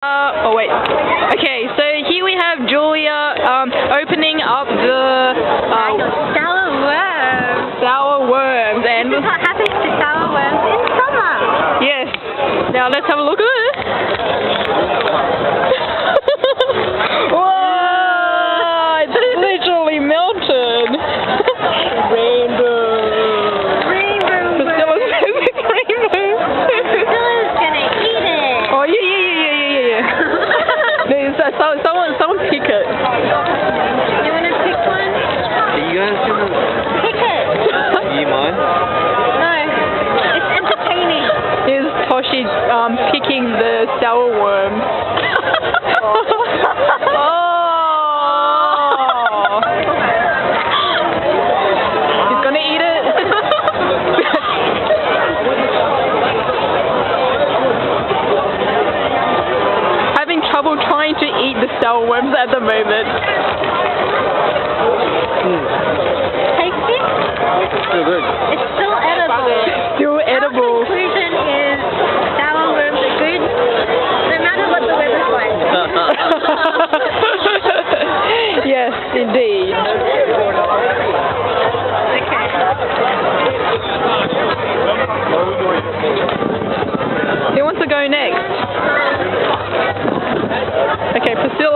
Oh wait. Okay, so here we have Julia opening up the sour worms. sour worms, and This is what happens to sour worms in summer. yes. Now let's have a look at it. Whoa! It's literally melted. Rainbow. Priscilla's rainbow. Priscilla's gonna eat it. Oh yeah. Someone pick it. You wanna pick one? Are you guys gonna... Pick it. You mind? No. It's entertaining. Here's Toshi picking the sour worms. Oh! He's gonna eat it. Having trouble trying to eat the sour worms at the moment. Tasty? Still good. It's still edible. Still edible. Our conclusion is sour worms are good, no matter what the weather's like. Yes, indeed. Okay. Who wants to go next? Okay, Priscilla.